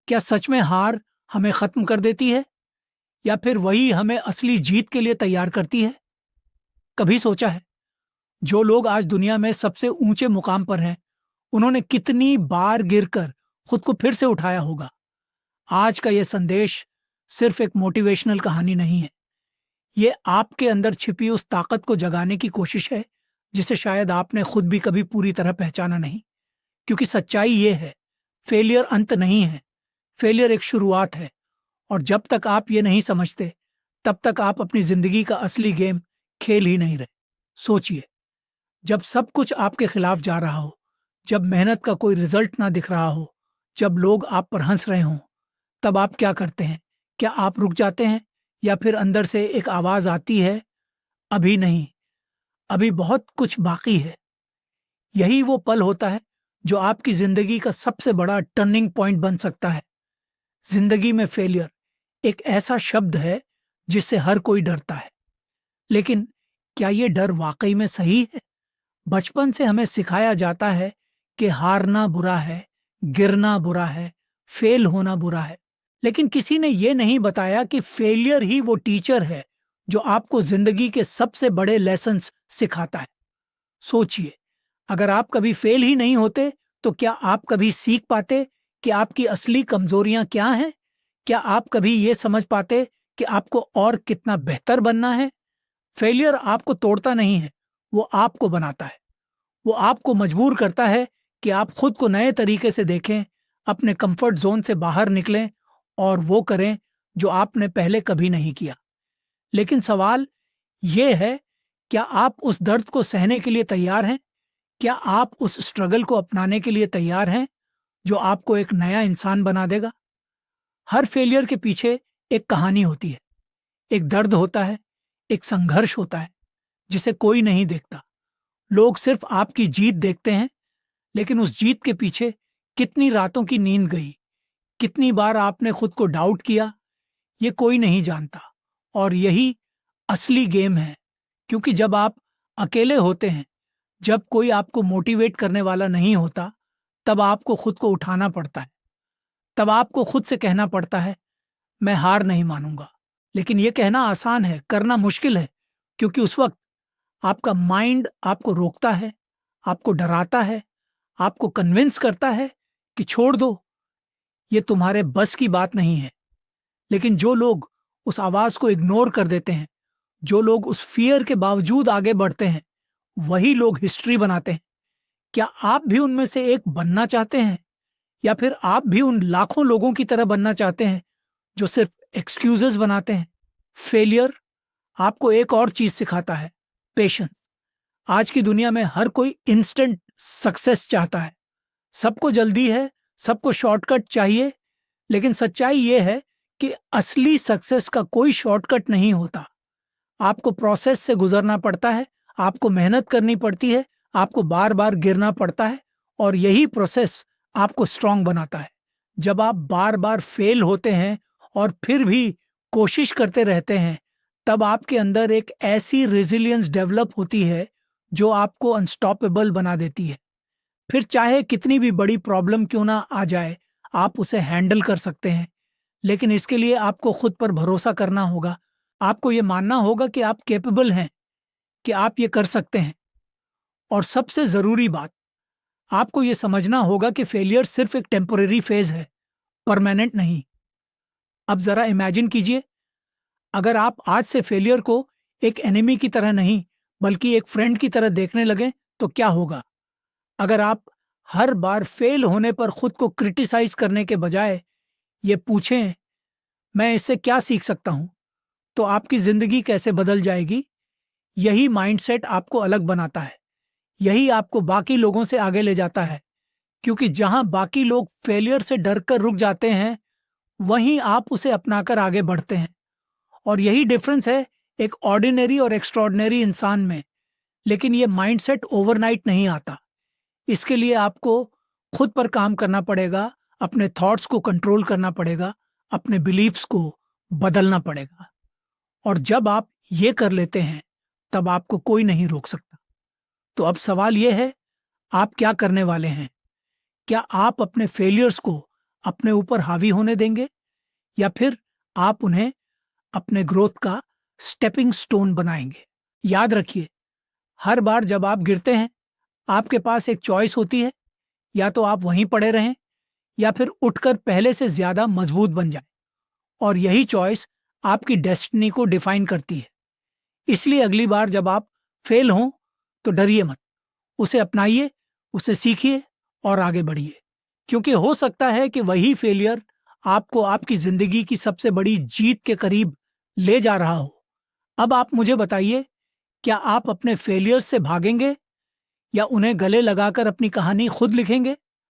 क्या सच में हार हमें खत्म कर देती है या फिर वही हमें असली जीत के लिए तैयार करती है? कभी सोचा है जो लोग आज दुनिया में सबसे ऊंचे मुकाम पर हैं, उन्होंने कितनी बार गिरकर खुद को फिर से उठाया होगा? आज का यह संदेश सिर्फ एक मोटिवेशनल कहानी नहीं है। ये आपके अंदर छिपी उस ताकत को जगाने की कोशिश है जिसे शायद आपने खुद भी कभी पूरी तरह पहचाना नहीं। क्योंकि सच्चाई ये है, फेलियर अंत नहीं है, फेलियर एक शुरुआत है। और जब तक आप ये नहीं समझते, तब तक आप अपनी जिंदगी का असली गेम खेल ही नहीं रहे। सोचिए, जब सब कुछ आपके खिलाफ जा रहा हो, जब मेहनत का कोई रिजल्ट ना दिख रहा हो, जब लोग आप पर हंस रहे हों, तब आप क्या करते हैं? क्या आप रुक जाते हैं या फिर अंदर से एक आवाज आती है, अभी नहीं, अभी बहुत कुछ बाकी है? यही वो पल होता है जो आपकी जिंदगी का सबसे बड़ा टर्निंग पॉइंट बन सकता है। जिंदगी में फेलियर एक ऐसा शब्द है जिससे हर कोई डरता है, लेकिन क्या ये डर वाकई में सही है? बचपन से हमें सिखाया जाता है कि हारना बुरा है, गिरना बुरा है, फेल होना बुरा है। लेकिन किसी ने ये नहीं बताया कि फेलियर ही वो टीचर है जो आपको जिंदगी के सबसे बड़े लेसन्स सिखाता है। सोचिए, अगर आप कभी फेल ही नहीं होते, तो क्या आप कभी सीख पाते कि आपकी असली कमजोरियां क्या हैं? क्या आप कभी ये समझ पाते कि आपको और कितना बेहतर बनना है? फेलियर आपको तोड़ता नहीं है, वो आपको बनाता है। वो आपको मजबूर करता है कि आप खुद को नए तरीके से देखें, अपने कंफर्ट जोन से बाहर निकलें और वो करें जो आपने पहले कभी नहीं किया। लेकिन सवाल ये है, क्या आप उस दर्द को सहने के लिए तैयार हैं? क्या आप उस स्ट्रगल को अपनाने के लिए तैयार हैं जो आपको एक नया इंसान बना देगा? हर फेलियर के पीछे एक कहानी होती है, एक दर्द होता है, एक संघर्ष होता है जिसे कोई नहीं देखता। लोग सिर्फ आपकी जीत देखते हैं, लेकिन उस जीत के पीछे कितनी रातों की नींद गई, कितनी बार आपने खुद को डाउट किया, ये कोई नहीं जानता। और यही असली गेम है, क्योंकि जब आप अकेले होते हैं, जब कोई आपको मोटिवेट करने वाला नहीं होता, तब आपको खुद को उठाना पड़ता है। तब आपको खुद से कहना पड़ता है, मैं हार नहीं मानूंगा। लेकिन यह कहना आसान है, करना मुश्किल है, क्योंकि उस वक्त आपका माइंड आपको रोकता है, आपको डराता है, आपको कन्विंस करता है कि छोड़ दो, ये तुम्हारे बस की बात नहीं है। लेकिन जो लोग उस आवाज को इग्नोर कर देते हैं, जो लोग उस फियर के बावजूद आगे बढ़ते हैं, वही लोग हिस्ट्री बनाते हैं। क्या आप भी उनमें से एक बनना चाहते हैं, या फिर आप भी उन लाखों लोगों की तरह बनना चाहते हैं जो सिर्फ एक्सक्यूजेस बनाते हैं? फेलियर आपको एक और चीज सिखाता है, पेशेंस। आज की दुनिया में हर कोई इंस्टेंट सक्सेस चाहता है, सबको जल्दी है, सबको शॉर्टकट चाहिए। लेकिन सच्चाई यह है कि असली सक्सेस का कोई शॉर्टकट नहीं होता। आपको प्रोसेस से गुजरना पड़ता है, आपको मेहनत करनी पड़ती है, आपको बार बार गिरना पड़ता है, और यही प्रोसेस आपको स्ट्रांग बनाता है। जब आप बार बार फेल होते हैं और फिर भी कोशिश करते रहते हैं, तब आपके अंदर एक ऐसी रेजिलियंस डेवलप होती है जो आपको अनस्टॉपेबल बना देती है। फिर चाहे कितनी भी बड़ी प्रॉब्लम क्यों ना आ जाए, आप उसे हैंडल कर सकते हैं। लेकिन इसके लिए आपको खुद पर भरोसा करना होगा। आपको ये मानना होगा कि आप कैपेबल हैं, कि आप ये कर सकते हैं। और सबसे ज़रूरी बात, आपको ये समझना होगा कि फेलियर सिर्फ एक टेम्परेरी फेज है, परमानेंट नहीं। अब ज़रा इमेजिन कीजिए, अगर आप आज से फेलियर को एक एनिमी की तरह नहीं, बल्कि एक फ्रेंड की तरह देखने लगें, तो क्या होगा? अगर आप हर बार फेल होने पर खुद को क्रिटिसाइज करने के बजाय ये पूछें, मैं इससे क्या सीख सकता हूं, तो आपकी जिंदगी कैसे बदल जाएगी। यही माइंडसेट आपको अलग बनाता है, यही आपको बाकी लोगों से आगे ले जाता है। क्योंकि जहां बाकी लोग फेलियर से डरकर रुक जाते हैं, वहीं आप उसे अपनाकर आगे बढ़ते हैं। और यही डिफरेंस है एक ऑर्डिनरी और एक्स्ट्रॉर्डिनरी इंसान में। लेकिन यह माइंडसेट ओवरनाइट नहीं आता। इसके लिए आपको खुद पर काम करना पड़ेगा, अपने थॉट्स को कंट्रोल करना पड़ेगा, अपने बिलीफ्स को बदलना पड़ेगा। और जब आप ये कर लेते हैं, तब आपको कोई नहीं रोक सकता। तो अब सवाल यह है, आप क्या करने वाले हैं? क्या आप अपने फेलियर्स को अपने ऊपर हावी होने देंगे, या फिर आप उन्हें अपने ग्रोथ का स्टेपिंग स्टोन बनाएंगे? याद रखिए, हर बार जब आप गिरते हैं, आपके पास एक चॉइस होती है। या तो आप वहीं पड़े रहें, या फिर उठकर पहले से ज्यादा मजबूत बन जाएं। और यही चॉइस आपकी डेस्टिनी को डिफाइन करती है। इसलिए अगली बार जब आप फेल हों तो डरिए मत, उसे अपनाइए, उसे सीखिए और आगे बढ़िए। क्योंकि हो सकता है कि वही फेलियर आपको आपकी जिंदगी की सबसे बड़ी जीत के करीब ले जा रहा हो। अब आप मुझे बताइए, क्या आप अपने फेलियर से भागेंगे या उन्हें गले लगाकर अपनी कहानी खुद लिखेंगे?